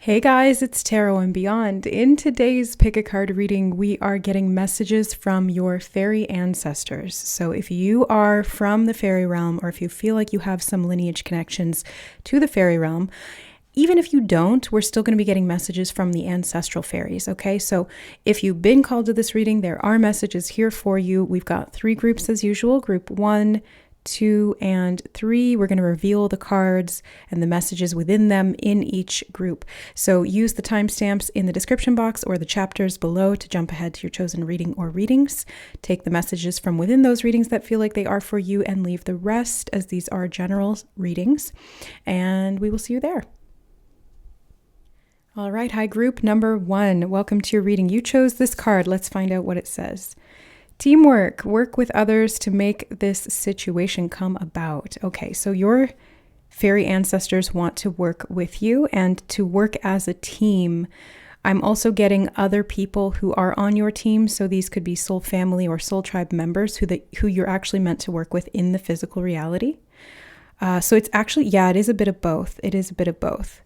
Hey guys, it's Tarot and Beyond. In today's Pick a Card reading, we are getting messages from your fairy ancestors. So if you are from the fairy realm, or if you feel like you have some lineage connections to the fairy realm, even if you don't, we're still going to be getting messages from the ancestral fairies, okay? So if you've been called to this reading, there are messages here for you. We've got 3 groups as usual, group 1, 2, and 3. We're going to reveal the cards and the messages within them in each group. So use the timestamps in the description box or the chapters below to jump ahead to your chosen reading or readings. Take the messages from within those readings that feel like they are for you and leave the rest, as these are general readings. And we will see you there. All right, hi group number 1. Welcome to your reading. You chose this card. Let's find out what it says. Teamwork. Work with others to make this situation come about. Okay, so your fairy ancestors want to work with you and to work as a team. I'm also getting other people who are on your team. So these could be soul family or soul tribe members who you're actually meant to work with in the physical reality. So it's actually, it is a bit of both. It is a bit of both.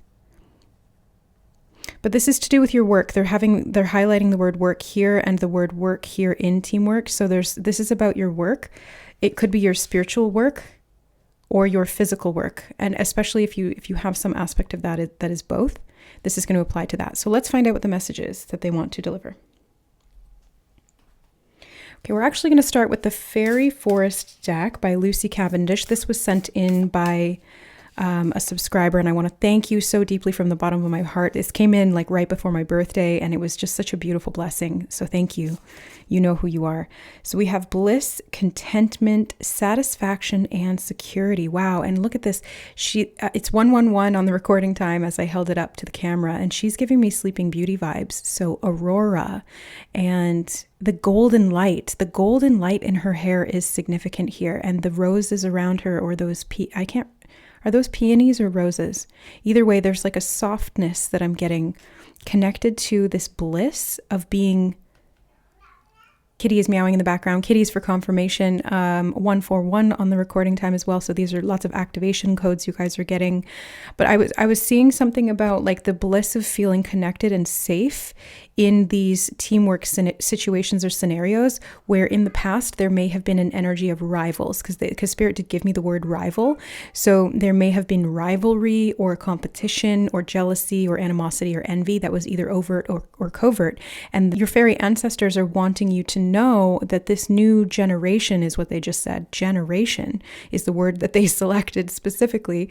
But this is to do with your work. They're highlighting the word work here and the word work here in teamwork. So this is about your work. It could be your spiritual work or your physical work. And especially if you have some aspect of that is both, this is going to apply to that. So let's find out what the message is that they want to deliver. Okay, we're actually going to start with the Fairy Forest deck by Lucy Cavendish. This was sent in by a subscriber, and I want to thank you so deeply from the bottom of my heart. This came in like right before my birthday, and it was just such a beautiful blessing. So thank you. You know who you are. So we have bliss, contentment, satisfaction, and security. Wow. And look at this. It's 111 on the recording time as I held it up to the camera, and she's giving me Sleeping Beauty vibes. So Aurora and the golden light in her hair is significant here. And the roses around her, or those are those peonies or roses? Either way, there's like a softness that I'm getting connected to this bliss of being. Kitty is meowing in the background. Kitty's for confirmation. 141 on the recording time as well. So these are lots of activation codes you guys are getting. But I was seeing something about like the bliss of feeling connected and safe in these teamwork situations or scenarios where in the past there may have been an energy of rivals, because Spirit did give me the word rival. So there may have been rivalry or competition or jealousy or animosity or envy that was either overt or covert. And your fairy ancestors are wanting you to know that this new generation is what they just said. Generation is the word that they selected specifically,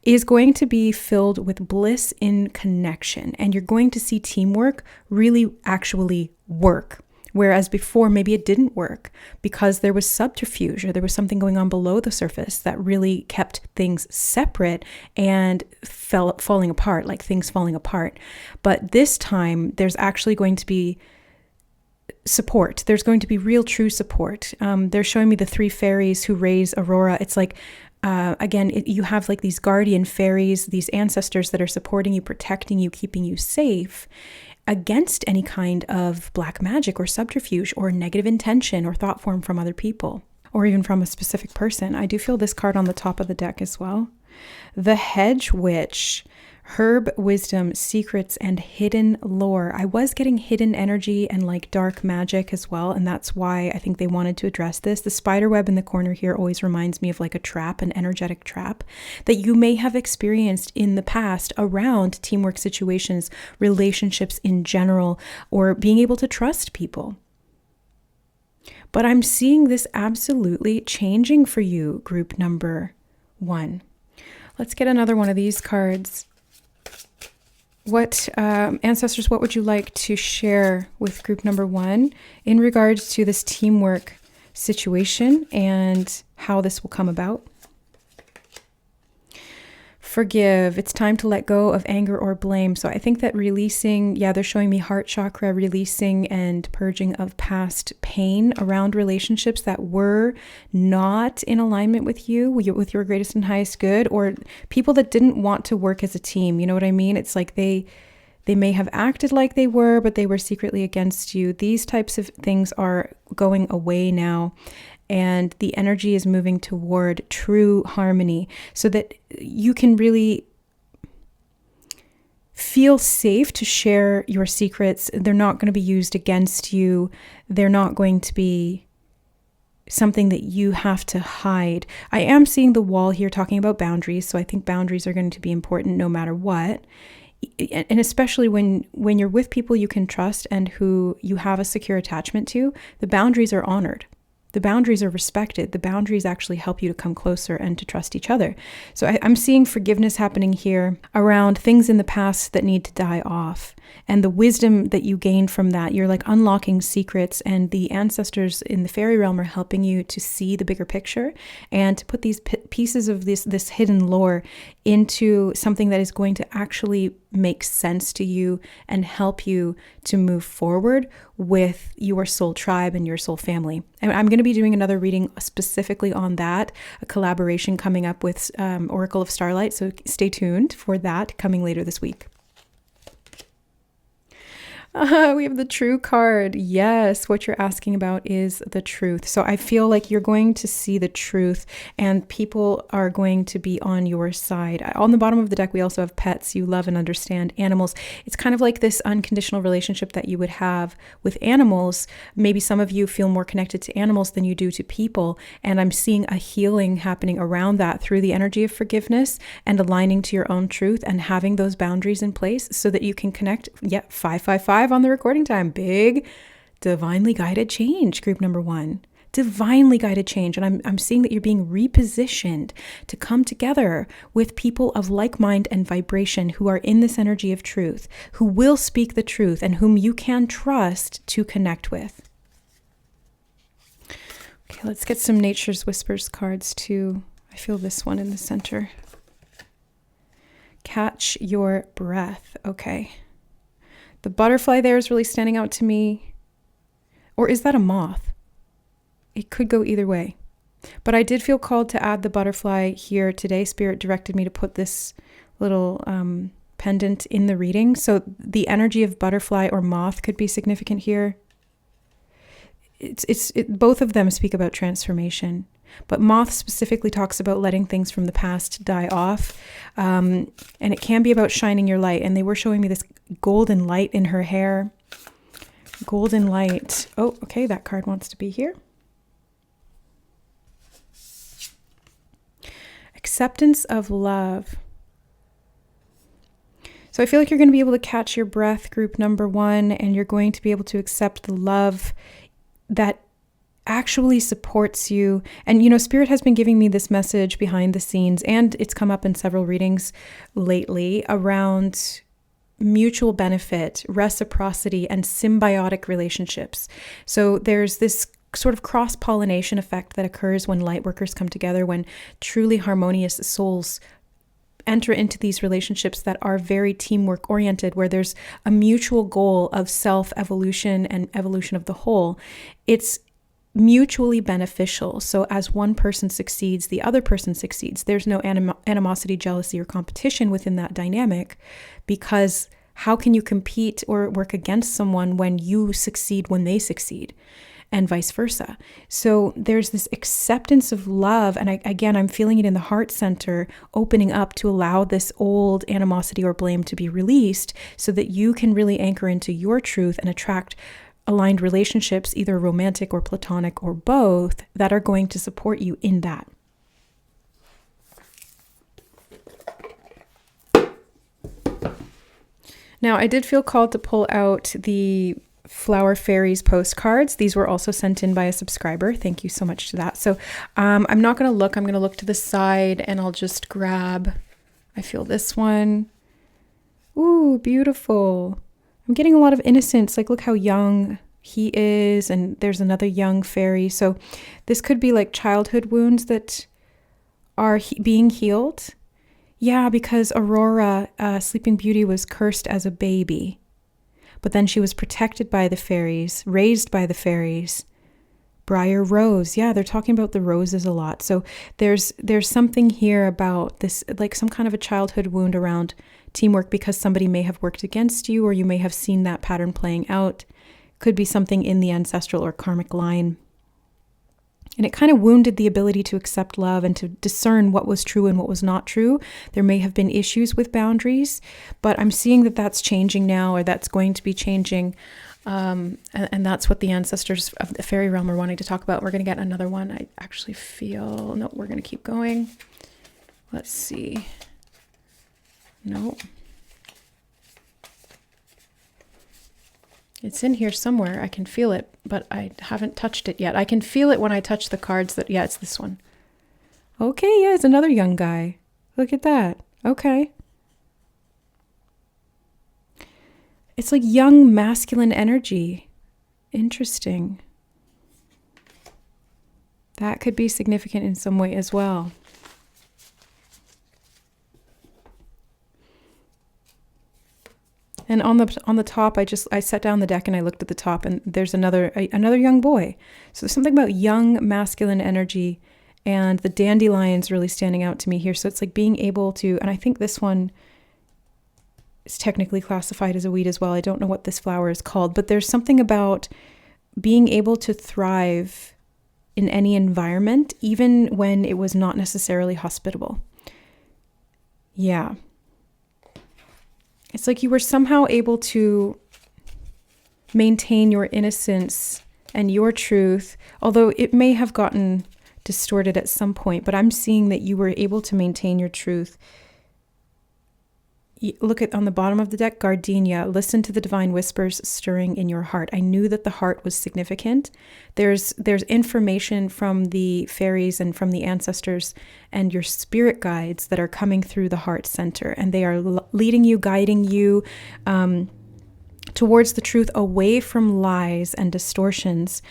is going to be filled with bliss in connection. And you're going to see teamwork really actually work. Whereas before, maybe it didn't work because there was subterfuge or there was something going on below the surface that really kept things separate and falling apart, like things falling apart. But this time, there's actually going to be support. There's going to be real, true support. They're showing me the 3 fairies who raise Aurora. It's like, you have like these guardian fairies, these ancestors that are supporting you, protecting you, keeping you safe against any kind of black magic or subterfuge or negative intention or thought form from other people or even from a specific person. I do feel this card on the top of the deck as well. The Hedge Witch. Herb wisdom, secrets, and hidden lore. I was getting hidden energy and like dark magic as well, and that's why I think they wanted to address this. The spider web in the corner here always reminds me of like a trap, an energetic trap that you may have experienced in the past around teamwork situations, relationships in general, or being able to trust people. But I'm seeing this absolutely changing for you, group number 1. Let's get another one of these cards. What, ancestors, what would you like to share with group number 1 in regards to this teamwork situation and how this will come about? Forgive. It's time to let go of anger or blame. So I think that releasing, they're showing me heart chakra, releasing and purging of past pain around relationships that were not in alignment with you, with your greatest and highest good, or people that didn't want to work as a team. You know what I mean? It's like they may have acted like they were, but they were secretly against you. These types of things are going away now. And the energy is moving toward true harmony so that you can really feel safe to share your secrets. They're not going to be used against you. They're not going to be something that you have to hide. I am seeing the wall here talking about boundaries. So I think boundaries are going to be important no matter what. And especially when you're with people you can trust and who you have a secure attachment to, the boundaries are honored. The boundaries are respected. The boundaries actually help you to come closer and to trust each other. So I'm seeing forgiveness happening here around things in the past that need to die off. And the wisdom that you gain from that, you're like unlocking secrets, and the ancestors in the fairy realm are helping you to see the bigger picture and to put these pieces of this hidden lore into something that is going to actually make sense to you and help you to move forward with your soul tribe and your soul family. And I'm going to be doing another reading specifically on that, a collaboration coming up with Oracle of Starlight. So stay tuned for that coming later this week. We have the True card. Yes, what you're asking about is the truth. So I feel like you're going to see the truth and people are going to be on your side. On the bottom of the deck, we also have pets. You love and understand animals. It's kind of like this unconditional relationship that you would have with animals. Maybe some of you feel more connected to animals than you do to people. And I'm seeing a healing happening around that through the energy of forgiveness and aligning to your own truth and having those boundaries in place so that you can connect. 555 on the recording time. Big divinely guided change, group number 1. Divinely guided change. And I'm seeing that you're being repositioned to come together with people of like mind and vibration who are in this energy of truth, who will speak the truth and whom you can trust to connect with. Okay, let's get some Nature's Whispers cards too. I feel this one in the center. Catch your breath. Okay. The butterfly there is really standing out to me. Or is that a moth? It could go either way. But I did feel called to add the butterfly here today. Spirit directed me to put this little pendant in the reading. So the energy of butterfly or moth could be significant here. Both of them speak about transformation. But moth specifically talks about letting things from the past die off. And it can be about shining your light. And they were showing me this golden light in her hair. Golden light. Oh, okay, that card wants to be here. Acceptance of love. So I feel like you're going to be able to catch your breath, group number 1, and you're going to be able to accept the love that actually supports you. And, Spirit has been giving me this message behind the scenes, and it's come up in several readings lately around mutual benefit, reciprocity, and symbiotic relationships. So there's this sort of cross-pollination effect that occurs when light workers come together, when truly harmonious souls enter into these relationships that are very teamwork oriented, where there's a mutual goal of self-evolution and evolution of the whole. It's mutually beneficial. So as one person succeeds, the other person succeeds. There's no animosity, jealousy, or competition within that dynamic, because how can you compete or work against someone when you succeed when they succeed? And vice versa. So there's this acceptance of love. And I'm feeling it in the heart center, opening up to allow this old animosity or blame to be released so that you can really anchor into your truth and attract aligned relationships, either romantic or platonic or both, that are going to support you in that. Now, I did feel called to pull out the Flower Fairies postcards. These were also sent in by a subscriber. Thank you so much to that. So I'm not going to look. I'm going to look to the side and I'll just grab, I feel this one. Ooh, beautiful. I'm getting a lot of innocence. Like, look how young he is. And there's another young fairy. So this could be like childhood wounds that are being healed. Yeah, because Aurora, Sleeping Beauty, was cursed as a baby. But then she was protected by the fairies, raised by the fairies. Briar Rose. Yeah, they're talking about the roses a lot. So there's something here about this, like some kind of a childhood wound around teamwork, because somebody may have worked against you, or you may have seen that pattern playing out. Could be something in the ancestral or karmic line. And it kind of wounded the ability to accept love and to discern what was true and what was not true. There may have been issues with boundaries, but I'm seeing that that's changing now, or that's going to be changing. And that's what the ancestors of the fairy realm are wanting to talk about. We're going to get another one. I actually feel, no, we're going to keep going. Let's see. No. It's in here somewhere. I can feel it, but I haven't touched it yet. I can feel it when I touch the cards that, yeah, it's this one. Okay, yeah, it's another young guy. Look at that. Okay. It's like young masculine energy. Interesting. That could be significant in some way as well. And on the top, I set down the deck and I looked at the top, and there's another young boy. So there's something about young masculine energy, and the dandelion's really standing out to me here. So it's like being able to, and I think this one is technically classified as a weed as well. I don't know what this flower is called, but there's something about being able to thrive in any environment, even when it was not necessarily hospitable. Yeah. It's like you were somehow able to maintain your innocence and your truth, although it may have gotten distorted at some point, but I'm seeing that you were able to maintain your truth. Look at on the bottom of the deck, Gardenia, listen to the divine whispers stirring in your heart. I knew that the heart was significant. There's information from the fairies and from the ancestors and your spirit guides that are coming through the heart center, and they are leading you, guiding you towards the truth, away from lies and distortions,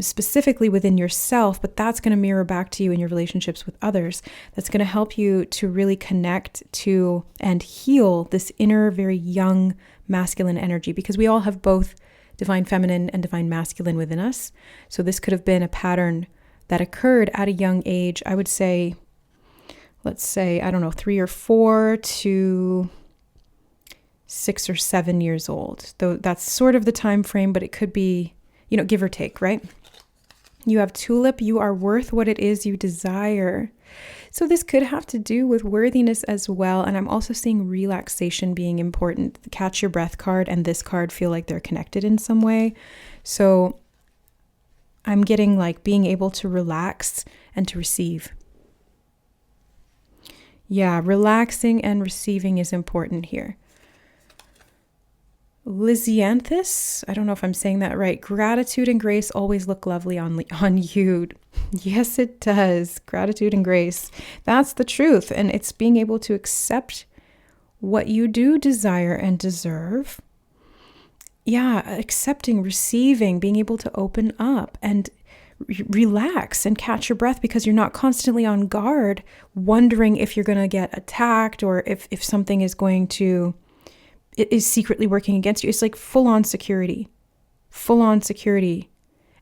specifically within yourself, but that's going to mirror back to you in your relationships with others. That's going to help you to really connect to and heal this inner, very young masculine energy, because we all have both divine feminine and divine masculine within us. So this could have been a pattern that occurred at a young age. I would say, let's say, I don't know, 3 or 4 to 6 or 7 years old. Though that's sort of the time frame, but it could be, give or take, right? You have tulip, you are worth what it is you desire. So this could have to do with worthiness as well. And I'm also seeing relaxation being important. The catch your breath card and this card feel like they're connected in some way. So I'm getting like being able to relax and to receive. Yeah, relaxing and receiving is important here. Lysianthus, I don't know if I'm saying that right. Gratitude and grace always look lovely on you. Yes, it does. Gratitude and grace. That's the truth. And it's being able to accept what you do desire and deserve. Yeah, accepting, receiving, being able to open up and relax and catch your breath, because you're not constantly on guard, wondering if you're going to get attacked or if something is going to... it is secretly working against you. It's like full-on security.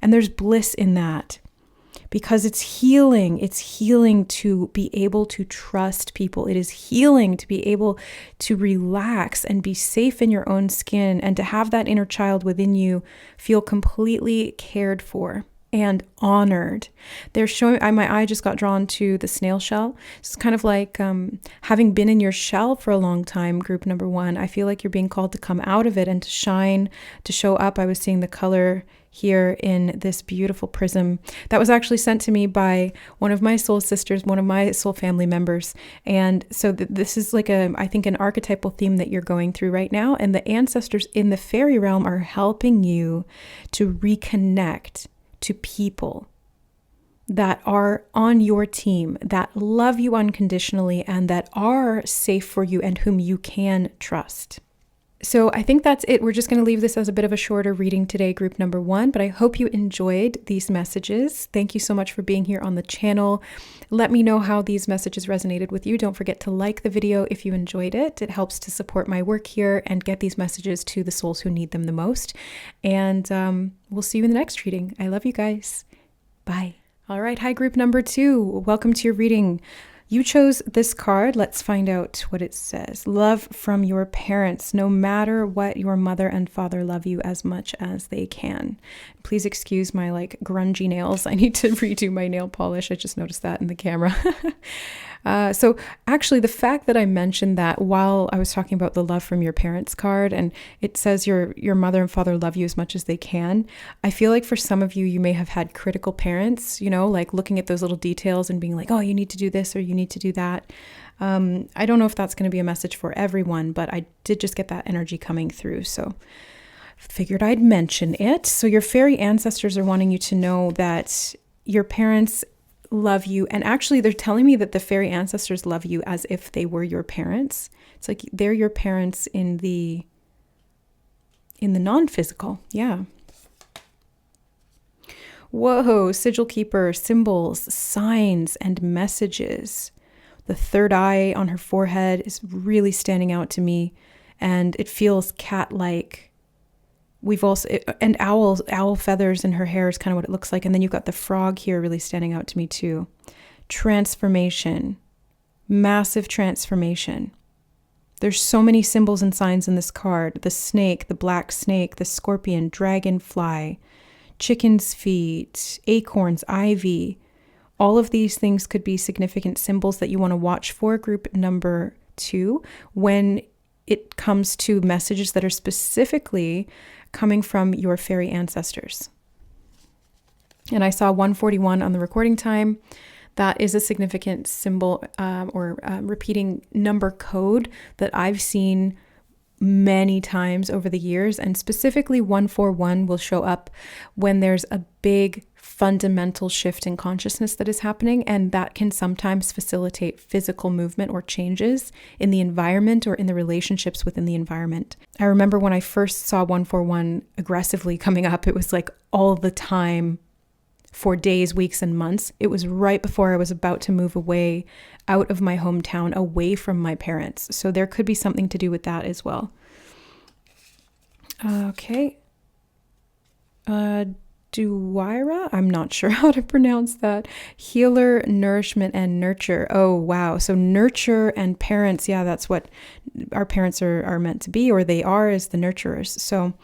And there's bliss in that, because it's healing. It's healing to be able to trust people. It is healing to be able to relax and be safe in your own skin, and to have that inner child within you feel completely cared for and honored. They're showing, my eye just got drawn to the snail shell. It's kind of like having been in your shell for a long time, group number 1. I feel like you're being called to come out of it and to shine, to show up. I was seeing the color here in this beautiful prism that was actually sent to me by one of my soul sisters, one of my soul family members. And so this is like I think an archetypal theme that you're going through right now. And the ancestors in the fairy realm are helping you to reconnect to people that are on your team, that love you unconditionally and that are safe for you and whom you can trust. So I think that's it. We're just going to leave this as a bit of a shorter reading today, group number 1, but I hope you enjoyed these messages. Thank you so much for being here on the channel. Let me know how these messages resonated with you. Don't forget to like the video if you enjoyed it. It helps to support my work here and get these messages to the souls who need them the most. And we'll see you in the next reading. I love you guys. Bye. All right. Hi, group number 2. Welcome to your reading. You chose this card. Let's find out what it says. Love from your parents. No matter what, your mother and father love you as much as they can. Please excuse my like grungy nails. I need to redo my nail polish. I just noticed that in the camera. So actually the fact that I mentioned that while I was talking about the love from your parents card, and it says your mother and father love you as much as they can, I feel like for some of you, you may have had critical parents, you know, like looking at those little details and being like, oh, you need to do this or you need to do that. I don't know if that's going to be a message for everyone, but I did just get that energy coming through. So figured I'd mention it. So your fairy ancestors are wanting you to know that your parents love you. And actually they're telling me that the fairy ancestors love you as if they were your parents. It's like they're your parents in the non-physical. Yeah. Whoa, sigil keeper, symbols, signs, and messages. The third eye on her forehead is really standing out to me, and it feels cat-like. We've also, and owl feathers in her hair is kind of what it looks like. And then you've got the frog here really standing out to me too. Transformation, massive transformation. There's so many symbols and signs in this card. The snake, the black snake, the scorpion, dragonfly, chicken's feet, acorns, ivy. All of these things could be significant symbols that you want to watch for. Group number 2, when it comes to messages that are specifically coming from your fairy ancestors. And I saw 141 on the recording time. That is a significant symbol or repeating number code that I've seen many times over the years. And specifically 141 will show up when there's a big fundamental shift in consciousness that is happening, and that can sometimes facilitate physical movement or changes in the environment or in the relationships within the environment. I remember when I first saw 141 aggressively coming up, it was like all the time for days, weeks, and months. It was right before I was about to move away out of my hometown, away from my parents. So there could be something to do with that as well. Okay. Duwaira, I'm not sure how to pronounce that. Healer, nourishment, and nurture. Oh, wow. So nurture and parents, yeah, that's what our parents are meant to be, or they are, as the nurturers. So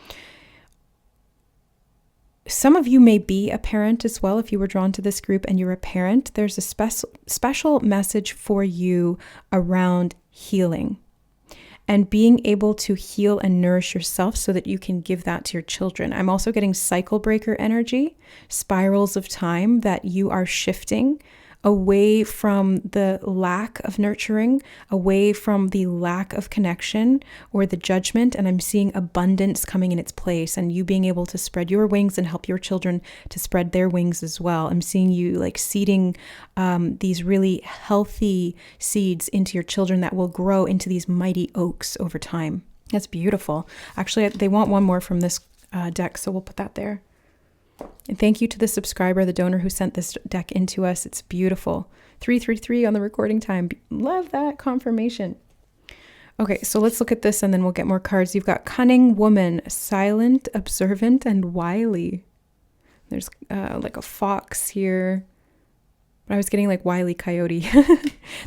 some of you may be a parent as well. If you were drawn to this group and you're a parent, there's a special message for you around healing and being able to heal and nourish yourself so that you can give that to your children. I'm also getting cycle breaker energy, spirals of time that you are shifting away from the lack of nurturing, away from the lack of connection or the judgment. And I'm seeing abundance coming in its place, and you being able to spread your wings and help your children to spread their wings as well. I'm seeing you like seeding these really healthy seeds into your children that will grow into these mighty oaks over time. That's beautiful. Actually, they want one more from this deck, so we'll put that there. And thank you to the subscriber, the donor who sent this deck into us. It's beautiful. 333 on the recording time. Love that confirmation. Okay, so let's look at this and then we'll get more cards. You've got cunning woman, silent, observant, and wily. There's like a fox here. But I was getting like Wile E. Coyote.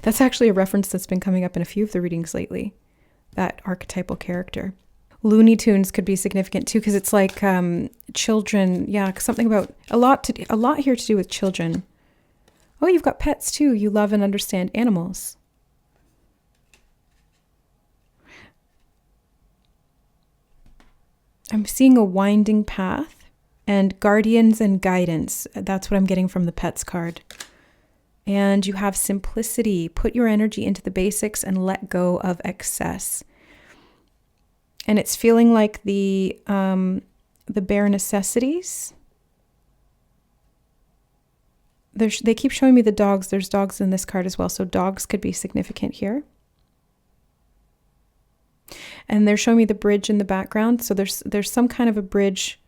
That's actually a reference that's been coming up in a few of the readings lately. That archetypal character. Looney Tunes could be significant too, because it's like children. Yeah, something about a lot here to do with children. Oh, you've got pets too. You love and understand animals. I'm seeing a winding path and guardians and guidance. That's what I'm getting from the pets card. And you have simplicity. Put your energy into the basics and let go of excess. And it's feeling like the bare necessities. They keep showing me the dogs. There's dogs in this card as well. So dogs could be significant here. And they're showing me the bridge in the background. So there's some kind of a bridge.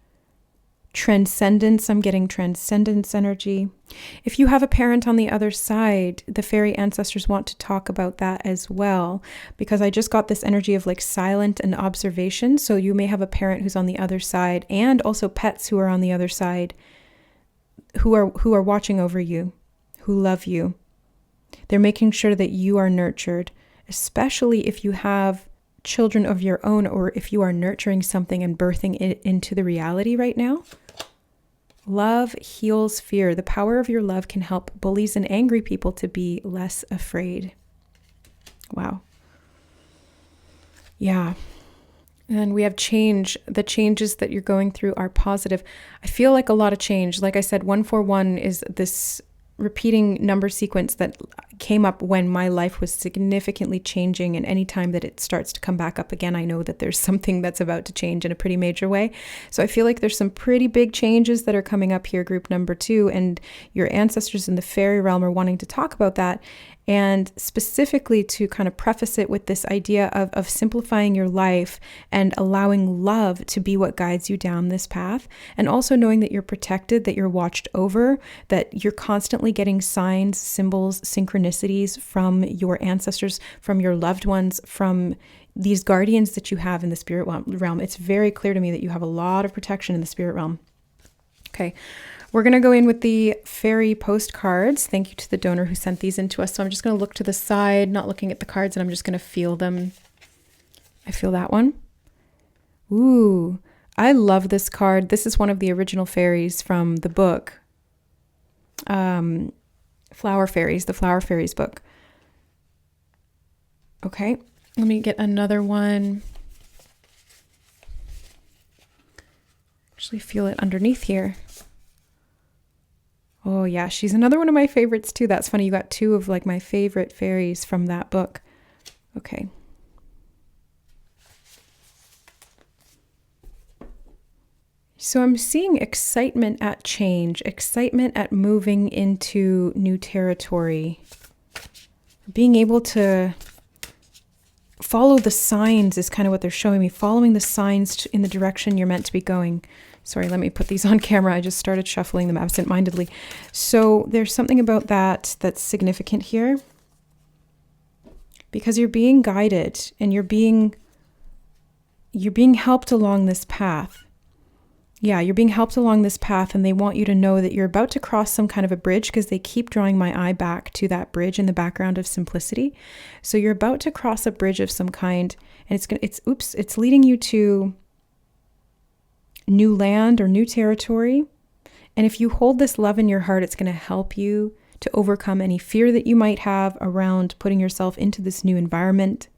Transcendence. I'm getting transcendence energy. If you have a parent on the other side, the fairy ancestors want to talk about that as well, because I just got this energy of like silent and observation. So you may have a parent who's on the other side, and also pets who are on the other side, who are watching over you, who love you. They're making sure that you are nurtured, especially if you have children of your own, or if you are nurturing something and birthing it into the reality right now. Love heals fear. The power of your love can help bullies and angry people to be less afraid. Wow. Yeah. And we have change. The changes that you're going through are positive. I feel like a lot of change. Like I said, 141 is this repeating number sequence that came up when my life was significantly changing. And anytime that it starts to come back up again, I know that there's something that's about to change in a pretty major way. So I feel like there's some pretty big changes that are coming up here, group number 2, and your ancestors in the fairy realm are wanting to talk about that. And specifically to kind of preface it with this idea of simplifying your life and allowing love to be what guides you down this path. And also knowing that you're protected, that you're watched over, that you're constantly getting signs, symbols, synchronicities from your ancestors, from your loved ones, from these guardians that you have in the spirit realm. It's very clear to me that you have a lot of protection in the spirit realm. Okay. We're going to go in with the fairy postcards. Thank you to the donor who sent these in to us. So I'm just going to look to the side, not looking at the cards, and I'm just going to feel them. I feel that one. Ooh, I love this card. This is one of the original fairies from the book. Flower Fairies, the Flower Fairies book. Okay, let me get another one. Actually feel it underneath here. Oh yeah, she's another one of my favorites too. That's funny. You got 2 of like my favorite fairies from that book. Okay. So I'm seeing excitement at change, excitement at moving into new territory, being able to follow the signs is kind of what they're showing me, following the signs in the direction you're meant to be going. Sorry, let me put these on camera. I just started shuffling them absentmindedly. So there's something about that that's significant here, because you're being guided and you're being helped along this path. Yeah, you're being helped along this path, and they want you to know that you're about to cross some kind of a bridge, because they keep drawing my eye back to that bridge in the background of simplicity. So you're about to cross a bridge of some kind, and it's leading you to new land or new territory. And if you hold this love in your heart, it's going to help you to overcome any fear that you might have around putting yourself into this new environment,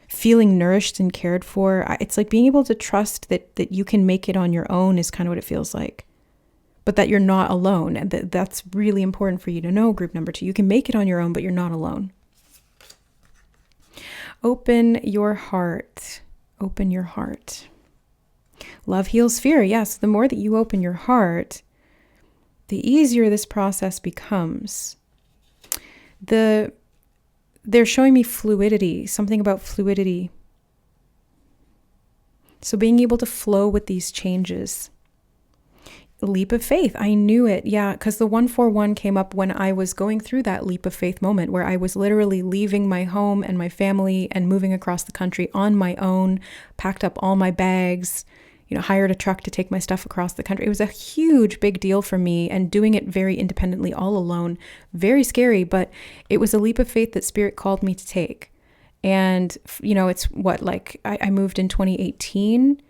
feeling nourished and cared for. It's like being able to trust that you can make it on your own is kind of what it feels like, but that you're not alone. And that's really important for you to know, group number 2. You can make it on your own, but you're not alone. Open your heart. Open your heart. Love heals fear. Yes, the more that you open your heart, the easier this process becomes. They're showing me fluidity, something about fluidity. So being able to flow with these changes. Leap of faith. I knew it. Yeah, because the 141 came up when I was going through that leap of faith moment where I was literally leaving my home and my family and moving across the country on my own, packed up all my bags, hired a truck to take my stuff across the country. It was a huge, big deal for me, and doing it very independently, all alone, very scary, but it was a leap of faith that Spirit called me to take. And, it's I moved in 2018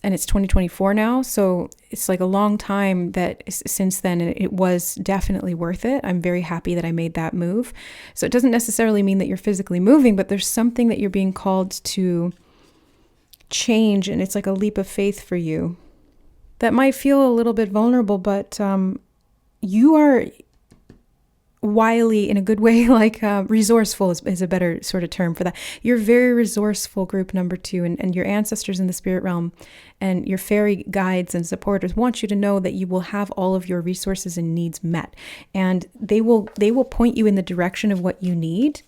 and it's 2024 now. So it's like a long time that since then, it was definitely worth it. I'm very happy that I made that move. So it doesn't necessarily mean that you're physically moving, but there's something that you're being called to change, and it's like a leap of faith for you. That might feel a little bit vulnerable, but you are wily in a good way, like resourceful is a better sort of term for that. You're very resourceful, group number 2, and your ancestors in the spirit realm and your fairy guides and supporters want you to know that you will have all of your resources and needs met, and they will point you in the direction of what you need.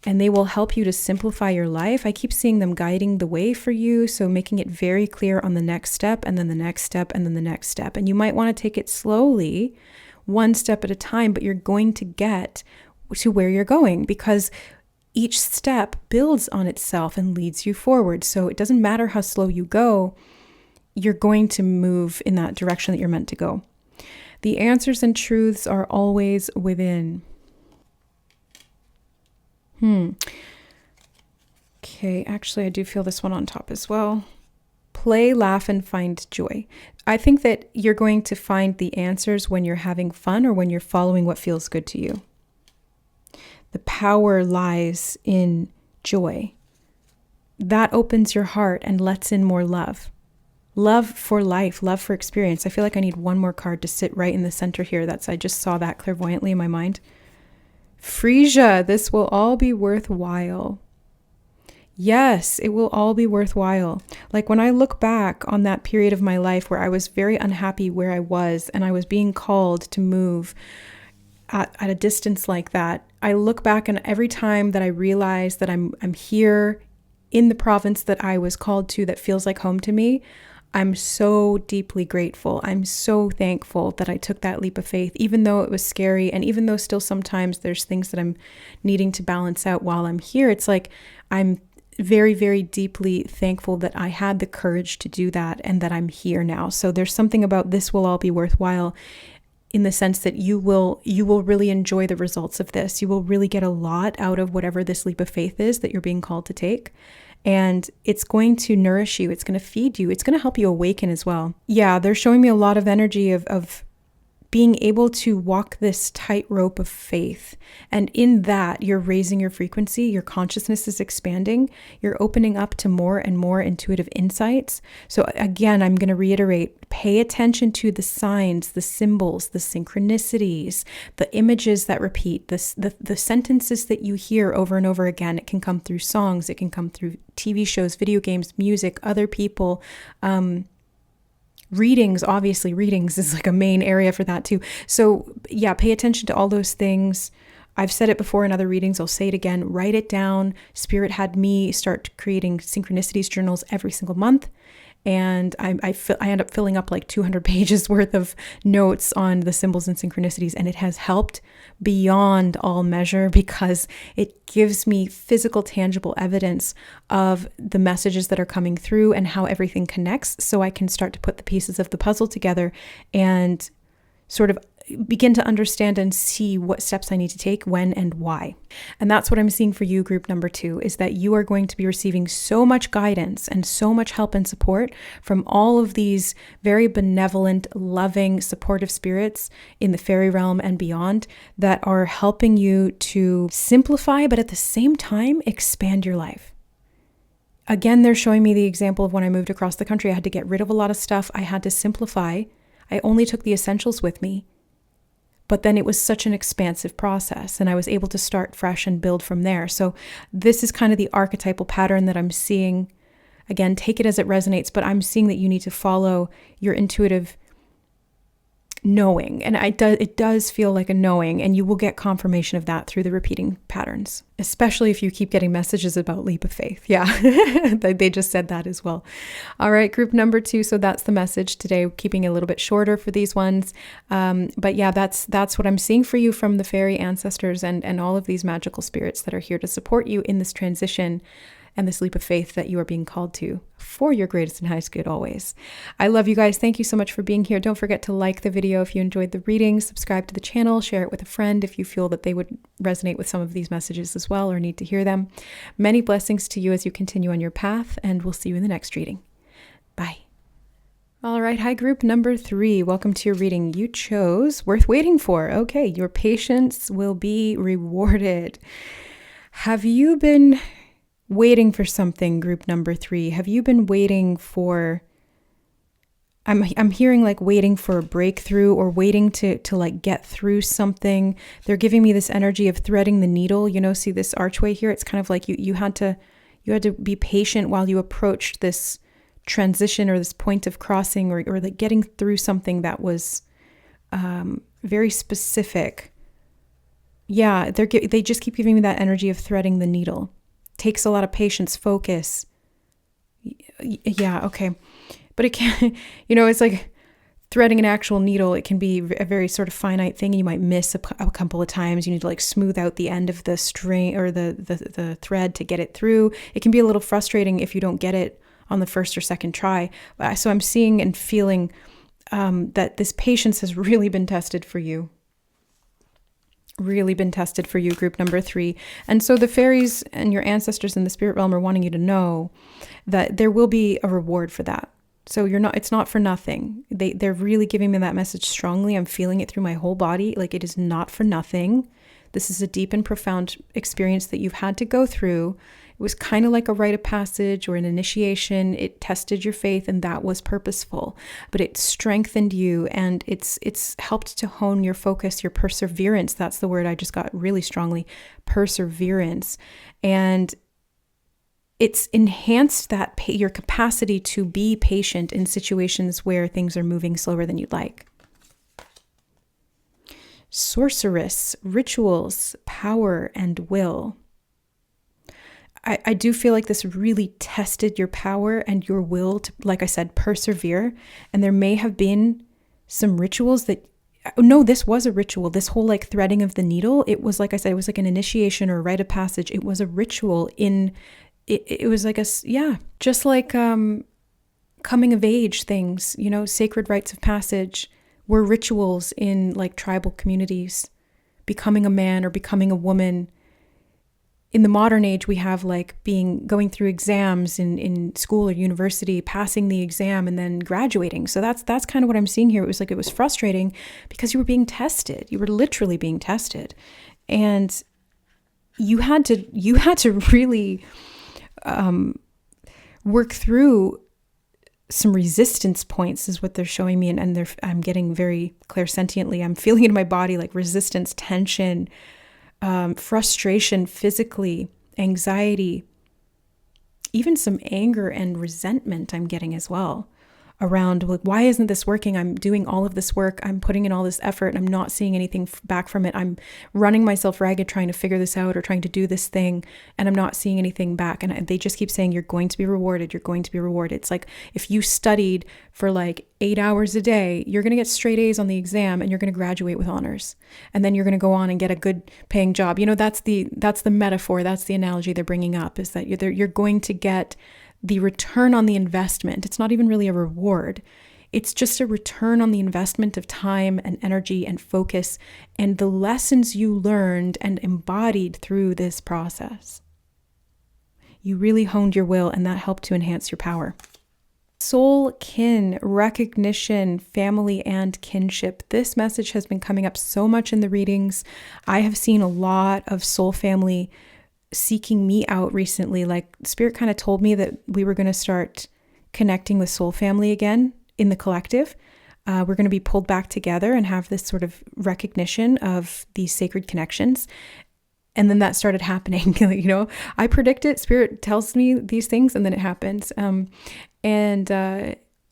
And they will help you to simplify your life. I keep seeing them guiding the way for you. So making it very clear on the next step, and then the next step, and then the next step. And you might want to take it slowly, one step at a time, but you're going to get to where you're going, because each step builds on itself and leads you forward. So it doesn't matter how slow you go, you're going to move in that direction that you're meant to go. The answers and truths are always within. Okay, actually, I do feel this one on top as well. Play, laugh, and find joy. I think that you're going to find the answers when you're having fun or when you're following what feels good to you. The power lies in joy. That opens your heart and lets in more love. Love for life, love for experience. I feel like I need one more card to sit right in the center here. I just saw that clairvoyantly in my mind. Frisia, this will all be worthwhile. Yes, it will all be worthwhile. Like when I look back on that period of my life where I was very unhappy where I was and I was being called to move at a distance like that, I look back and every time that I realize that I'm here in the province that I was called to that feels like home to me, I'm so deeply grateful. I'm so thankful that I took that leap of faith, even though it was scary. And even though still sometimes there's things that I'm needing to balance out while I'm here, it's like I'm very, very deeply thankful that I had the courage to do that and that I'm here now. So there's something about this will all be worthwhile in the sense that you will really enjoy the results of this. You will really get a lot out of whatever this leap of faith is that you're being called to take. And it's going to nourish you. It's going to feed you. It's going to help you awaken as well. Yeah, they're showing me a lot of energy of being able to walk this tightrope of faith. And in that, you're raising your frequency, your consciousness is expanding, you're opening up to more and more intuitive insights. So again, I'm going to reiterate, pay attention to the signs, the symbols, the synchronicities, the images that repeat, the sentences that you hear over and over again. It can come through songs, it can come through TV shows, video games, music, other people, readings. Obviously, readings is like a main area for that too. So yeah, pay attention to all those things. I've said it before in other readings. I'll say it again. Write it down. Spirit had me start creating synchronicities journals every single month. And I end up filling up like 200 pages worth of notes on the symbols and synchronicities. And it has helped beyond all measure because it gives me physical, tangible evidence of the messages that are coming through and how everything connects. So I can start to put the pieces of the puzzle together and sort of begin to understand and see what steps I need to take, when and why. And that's what I'm seeing for you, group number 2, is that you are going to be receiving so much guidance and so much help and support from all of these very benevolent, loving, supportive spirits in the fairy realm and beyond that are helping you to simplify, but at the same time, expand your life. Again, they're showing me the example of when I moved across the country. I had to get rid of a lot of stuff. I had to simplify. I only took the essentials with me. But then it was such an expansive process and I was able to start fresh and build from there. So this is kind of the archetypal pattern that I'm seeing. Again, take it as it resonates, but I'm seeing that you need to follow your intuitive knowing. And it does feel like a knowing, and you will get confirmation of that through the repeating patterns, especially if you keep getting messages about leap of faith. Yeah, they just said that as well. All right, group number 2. So that's the message today, keeping it a little bit shorter for these ones. But yeah, that's what I'm seeing for you from the fairy ancestors and all of these magical spirits that are here to support you in this transition and this leap of faith that you are being called to for your greatest and highest good always. I love you guys. Thank you so much for being here. Don't forget to like the video if you enjoyed the reading, subscribe to the channel, share it with a friend if you feel that they would resonate with some of these messages as well or need to hear them. Many blessings to you as you continue on your path, and we'll see you in the next reading. Bye. All right. Hi, group number 3. Welcome to your reading. You chose Worth Waiting For. Okay. Your patience will be rewarded. Have you been waiting for something, group number 3? Have you been waiting for, I'm hearing like waiting for a breakthrough or waiting to like get through something. They're giving me this energy of threading the needle. You know, see this archway here? It's kind of like you had to be patient while you approached this transition or this point of crossing or like getting through something that was very specific. Yeah, they just keep giving me that energy of threading the needle. Takes a lot of patience, focus. Yeah, okay. But it can, it's like threading an actual needle. It can be a very sort of finite thing. You might miss a couple of times. You need to like smooth out the end of the string or the thread to get it through. It can be a little frustrating if you don't get it on the first or second try. So I'm seeing and feeling that this patience has really been tested for you. really been tested for you, group number 3. And so the fairies and your ancestors in the spirit realm are wanting you to know that there will be a reward for that. So it's not for nothing. They're really giving me that message strongly. I'm feeling it through my whole body. Like, it is not for nothing. This is a deep and profound experience that you've had to go through. It was kind of like a rite of passage or an initiation. It tested your faith, and that was purposeful, but it strengthened you, and it's helped to hone your focus, your perseverance. That's the word I just got really strongly, perseverance. And it's enhanced your capacity to be patient in situations where things are moving slower than you'd like. Sorceress, rituals, power, and will. I do feel like this really tested your power and your will to, like I said, persevere. And there may have been some rituals no, this was a ritual. This whole like threading of the needle, it was, like I said, it was like an initiation or a rite of passage. It was a ritual it was like just like coming of age things, sacred rites of passage were rituals in like tribal communities, becoming a man or becoming a woman. In the modern age, we have like going through exams in school or university, passing the exam, and then graduating. So that's kind of what I'm seeing here. It was frustrating because you were being tested. You were literally being tested, and you had to really work through some resistance points, is what they're showing me, and I'm getting very clairsentiently. I'm feeling it in my body, like resistance, tension, frustration, physically, anxiety, even some anger and resentment I'm getting as well around, like, why isn't this working? I'm doing all of this work. I'm putting in all this effort and I'm not seeing anything back from it. I'm running myself ragged trying to figure this out or trying to do this thing, and I'm not seeing anything back. And they just keep saying, you're going to be rewarded. You're going to be rewarded. It's like, if you studied for like 8 hours a day, you're going to get straight A's on the exam and you're going to graduate with honors. And then you're going to go on and get a good paying job. That's the metaphor. That's the analogy they're bringing up, is that you're going to get the return on the investment. It's not even really a reward. It's just a return on the investment of time and energy and focus and the lessons you learned and embodied through this process. You really honed your will, and that helped to enhance your power. Soul kin, recognition, family, and kinship. This message has been coming up so much in the readings. I have seen a lot of soul family seeking me out recently. Like, Spirit kind of told me that we were going to start connecting with soul family again in the collective. We're going to be pulled back together and have this sort of recognition of these sacred connections. And then that started happening. I predict it. Spirit tells me these things, and then it happens.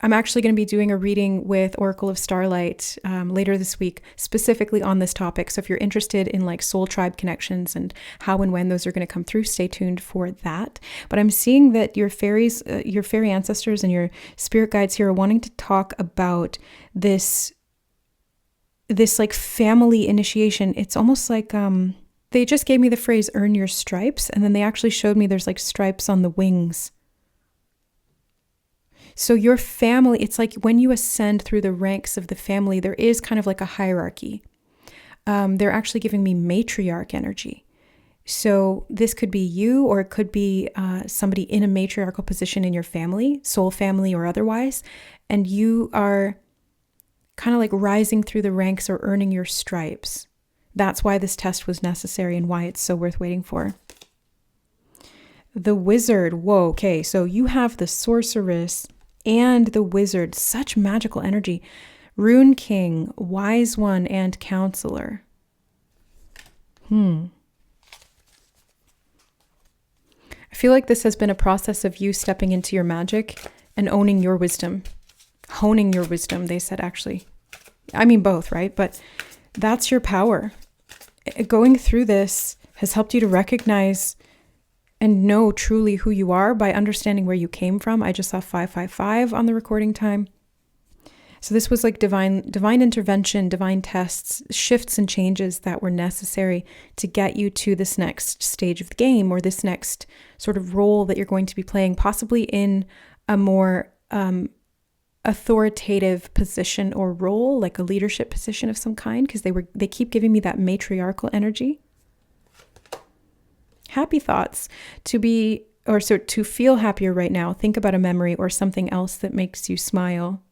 I'm actually going to be doing a reading with Oracle of Starlight later this week, specifically on this topic. So if you're interested in like soul tribe connections and how and when those are going to come through, stay tuned for that. But I'm seeing that your fairies, your fairy ancestors and your spirit guides here are wanting to talk about this like family initiation. It's almost like they just gave me the phrase, earn your stripes. And then they actually showed me there's like stripes on the wings. So your family, it's like when you ascend through the ranks of the family, there is kind of like a hierarchy. They're actually giving me matriarch energy. So this could be you, or it could be somebody in a matriarchal position in your family, soul family or otherwise. And you are kind of like rising through the ranks or earning your stripes. That's why this test was necessary and why it's so worth waiting for. The wizard. Whoa, okay. So you have the sorceress and the wizard, such magical energy. Rune King, wise one, and counselor. I feel like this has been a process of you stepping into your magic and owning your wisdom, honing your wisdom, they said, actually. I mean, both, right? But that's your power. Going through this has helped you to recognize and know truly who you are by understanding where you came from. I just saw 555 on the recording time. So this was like divine intervention, divine tests, shifts and changes that were necessary to get you to this next stage of the game, or this next sort of role that you're going to be playing, possibly in a more authoritative position or role, like a leadership position of some kind, because they keep giving me that matriarchal energy. Happy thoughts. To feel happier right now, think about a memory or something else that makes you smile.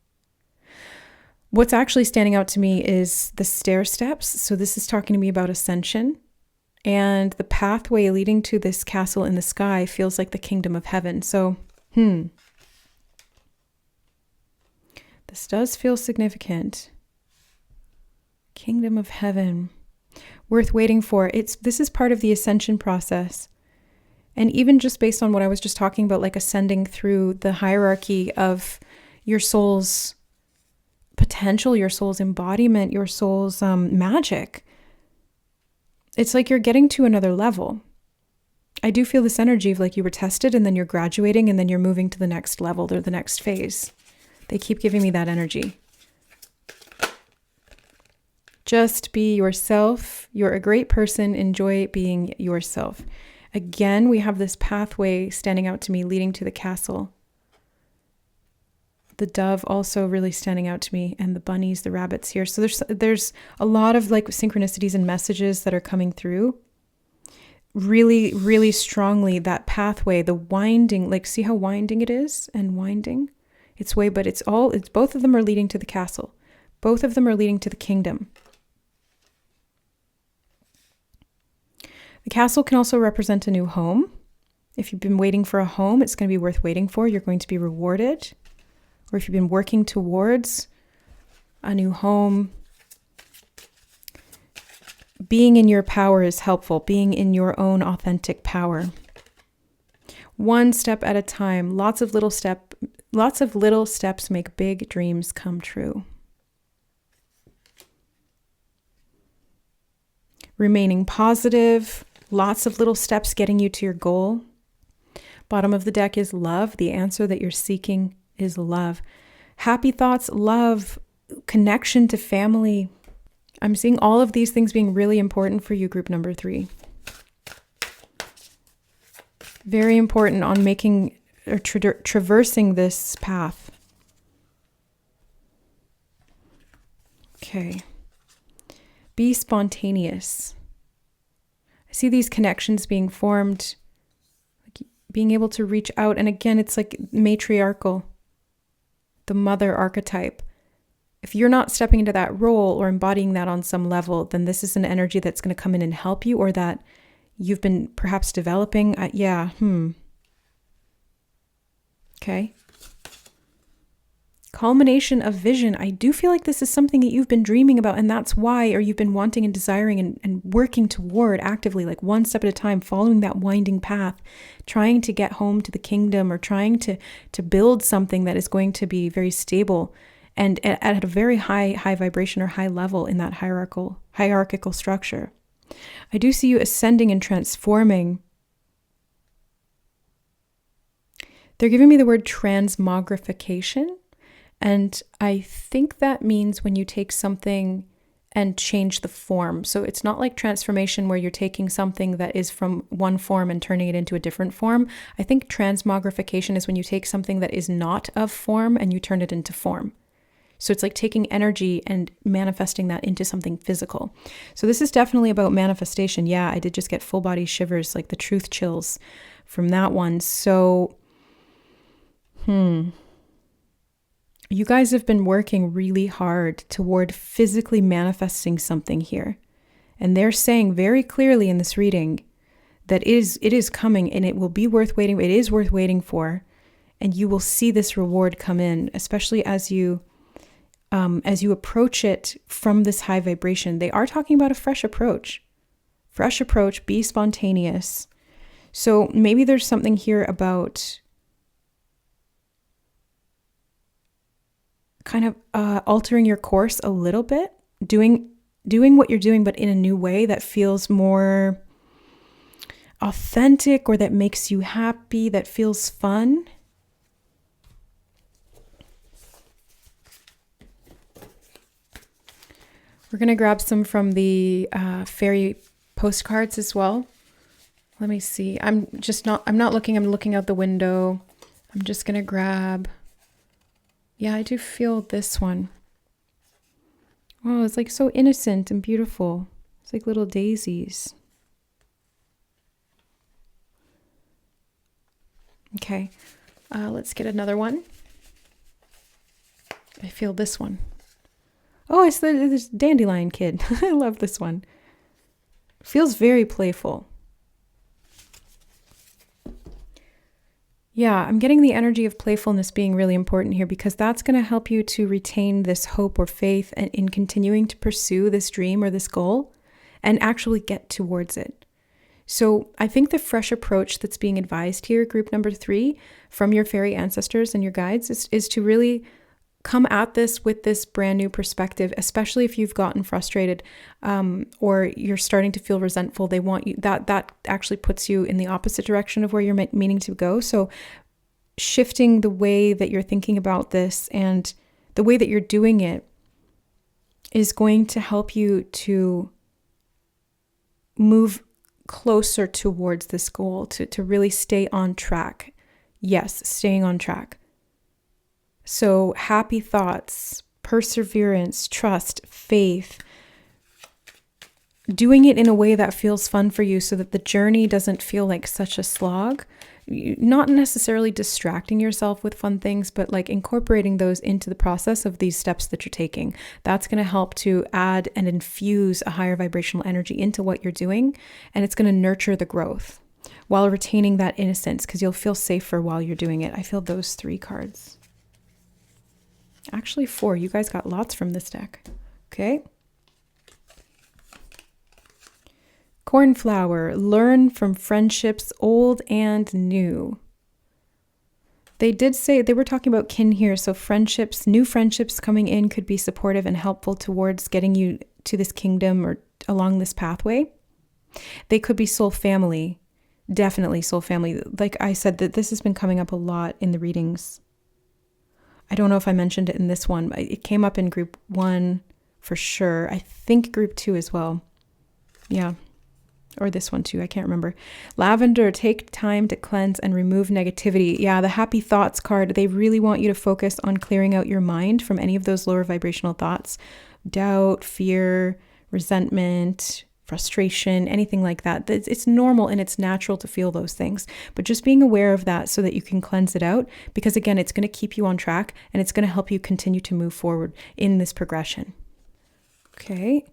What's actually standing out to me is the stair steps. So this is talking to me about ascension. And the pathway leading to this castle in the sky feels like the kingdom of heaven. So, this does feel significant. Kingdom of heaven. Worth waiting for. This is part of the ascension process. And even just based on what I was just talking about, like ascending through the hierarchy of your soul's potential, your soul's embodiment, your soul's magic. It's like you're getting to another level. I do feel this energy of like you were tested and then you're graduating and then you're moving to the next level or the next phase. They keep giving me that energy. Just be yourself. You're a great person. Enjoy being yourself. Again, we have this pathway standing out to me leading to the castle. The dove also really standing out to me, and the bunnies, the rabbits here. So there's a lot of like synchronicities and messages that are coming through. Really, really strongly, that pathway, the winding, like see how winding it is and winding? It's both of them are leading to the castle. Both of them are leading to the kingdom. The castle can also represent a new home. If you've been waiting for a home, it's going to be worth waiting for. You're going to be rewarded. Or if you've been working towards a new home, being in your power is helpful. Being in your own authentic power. One step at a time. Lots of little steps make big dreams come true. Remaining positive. Lots of little steps getting you to your goal. Bottom of the deck is love. The answer that you're seeking is love. Happy thoughts, love, connection to family. I'm seeing all of these things being really important for you, group number 3. Very important on making or traversing this path. Okay. Be spontaneous. I see these connections being formed, like being able to reach out. And again, it's like matriarchal, the mother archetype. If you're not stepping into that role or embodying that on some level, then this is an energy that's going to come in and help you, or that you've been perhaps developing. Okay. Culmination of vision. I do feel like this is something that you've been dreaming about, and that's why, or you've been wanting and desiring and working toward actively, like one step at a time, following that winding path, trying to get home to the kingdom, or trying to build something that is going to be very stable and at a very high vibration or high level in that hierarchical structure. I do see you ascending and transforming. They're giving me the word transmogrification. And I think that means when you take something and change the form. So it's not like transformation where you're taking something that is from one form and turning it into a different form. I think transmogrification is when you take something that is not of form and you turn it into form. So it's like taking energy and manifesting that into something physical. So this is definitely about manifestation. Yeah, I did just get full body shivers, like the truth chills from that one. So, you guys have been working really hard toward physically manifesting something here. And they're saying very clearly in this reading that it is coming, and it will be worth waiting. It is worth waiting for. And you will see this reward come in, especially as you approach it from this high vibration. They are talking about a fresh approach. Fresh approach, be spontaneous. So maybe there's something here about kind of altering your course a little bit, doing what you're doing, but in a new way that feels more authentic, or that makes you happy, that feels fun. We're going to grab some from the fairy postcards as well. Let me see. I'm not looking, I'm looking out the window. I'm just going to grab Yeah, I do feel this one. Oh, it's like so innocent and beautiful. It's like little daisies. Okay, let's get another one. I feel this one. Oh, it's this dandelion kid. I love this one. Feels very playful. Yeah, I'm getting the energy of playfulness being really important here because that's going to help you to retain this hope or faith in continuing to pursue this dream or this goal and actually get towards it. So I think the fresh approach that's being advised here, group number 3, from your fairy ancestors and your guides is to really come at this with this brand new perspective, especially if you've gotten frustrated or you're starting to feel resentful. They want you, that actually puts you in the opposite direction of where you're meaning to go. So shifting the way that you're thinking about this and the way that you're doing it is going to help you to move closer towards this goal, to really stay on track. Yes, staying on track. So happy thoughts, perseverance, trust, faith, doing it in a way that feels fun for you so that the journey doesn't feel like such a slog. Not necessarily distracting yourself with fun things, but like incorporating those into the process of these steps that you're taking. That's going to help to add and infuse a higher vibrational energy into what you're doing. And it's going to nurture the growth while retaining that innocence because you'll feel safer while you're doing it. I feel those 3 cards. Actually 4. You guys got lots from this deck. Okay. Cornflower, learn from friendships old and new. They did say, they were talking about kin here. So friendships, new friendships coming in could be supportive and helpful towards getting you to this kingdom or along this pathway. They could be soul family. Definitely soul family. Like I said, that this has been coming up a lot in the readings. I don't know if I mentioned it in this one, but it came up in group 1 for sure. I think group 2 as well. Yeah. Or this one too. I can't remember. Lavender, take time to cleanse and remove negativity. Yeah, the happy thoughts card, they really want you to focus on clearing out your mind from any of those lower vibrational thoughts. Doubt, fear, resentment, frustration, anything like that. It's normal and it's natural to feel those things, but just being aware of that so that you can cleanse it out, because again, it's going to keep you on track and it's going to help you continue to move forward in this progression. Okay.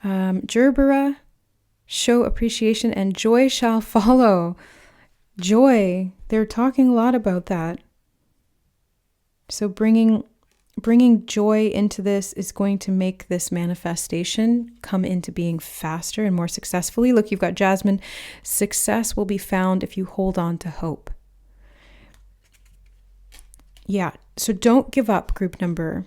Gerbera, show appreciation and joy shall follow. Joy, they're talking a lot about that. So bringing joy into this is going to make this manifestation come into being faster and more successfully. Look, you've got Jasmine. Success will be found if you hold on to hope. Yeah, so don't give up, group number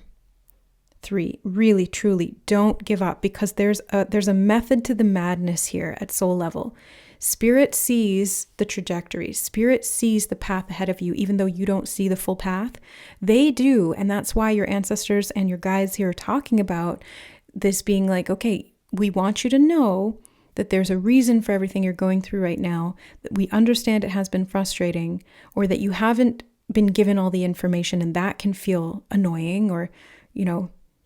3. Really, truly, don't give up, because there's a method to the madness here at soul level. Spirit sees the trajectory. Spirit sees the path ahead of you, even though you don't see the full path. They do, and that's why your ancestors and your guides here are talking about this being like, okay, we want you to know that there's a reason for everything you're going through right now, that we understand it has been frustrating, or that you haven't been given all the information, and that can feel annoying or,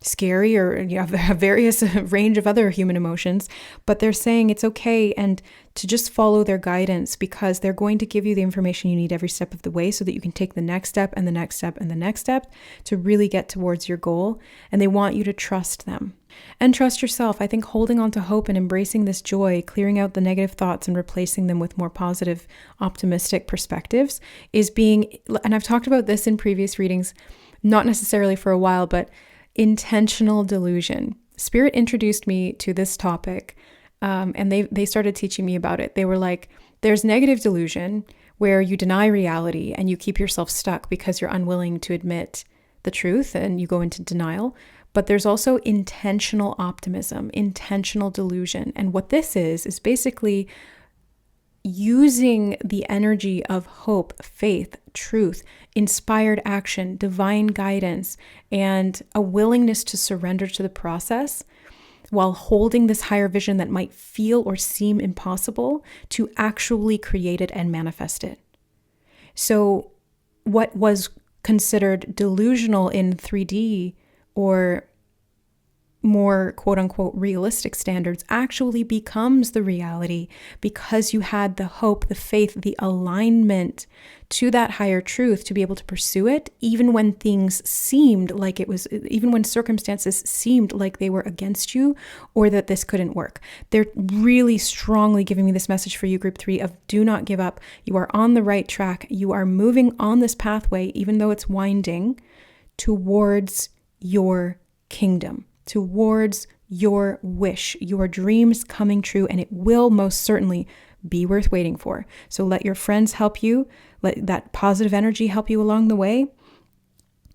scary, or you have a various range of other human emotions, but they're saying it's okay and to just follow their guidance, because they're going to give you the information you need every step of the way so that you can take the next step and the next step and the next step to really get towards your goal. And they want you to trust them and trust yourself. I think holding on to hope and embracing this joy, clearing out the negative thoughts and replacing them with more positive, optimistic perspectives is being, and I've talked about this in previous readings, not necessarily for a while, but intentional delusion. Spirit introduced me to this topic, and they started teaching me about it. They were like, there's negative delusion where you deny reality and you keep yourself stuck because you're unwilling to admit the truth and you go into denial. But there's also intentional optimism, intentional delusion. And what this is basically using the energy of hope, faith, truth, inspired action, divine guidance, and a willingness to surrender to the process while holding this higher vision that might feel or seem impossible to actually create it and manifest it. So what was considered delusional in 3D or more quote unquote realistic standards actually becomes the reality because you had the hope, the faith, the alignment to that higher truth to be able to pursue it, even when things seemed like it was, even when circumstances seemed like they were against you or that this couldn't work. They're really strongly giving me this message for you, group 3, of do not give up. You are on the right track. You are moving on this pathway, even though it's winding, towards your kingdom, towards your wish, your dreams coming true, and it will most certainly be worth waiting for. So let your friends help you, let that positive energy help you along the way.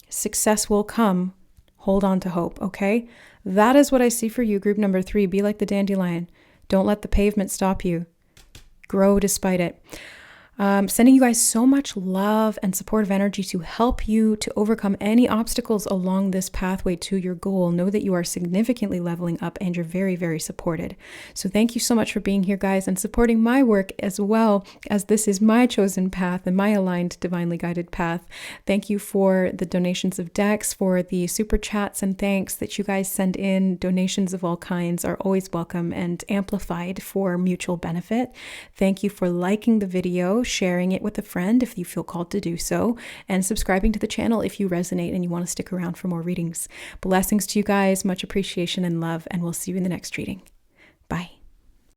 Success will come. Hold on to hope, okay? That is what I see for you, group number 3. Be like the dandelion. Don't let the pavement stop you. Grow despite it. Sending you guys so much love and supportive energy to help you to overcome any obstacles along this pathway to your goal. Know that you are significantly leveling up and you're very, very supported. So thank you so much for being here, guys, and supporting my work as well, as this is my chosen path and my aligned, divinely guided path. Thank you for the donations of decks, for the super chats and thanks that you guys send in. Donations of all kinds are always welcome and amplified for mutual benefit. Thank you for liking the video, sharing it with a friend if you feel called to do so, and subscribing to the channel if you resonate and you want to stick around for more readings. Blessings to you guys, much appreciation and love, and we'll see you in the next reading. Bye.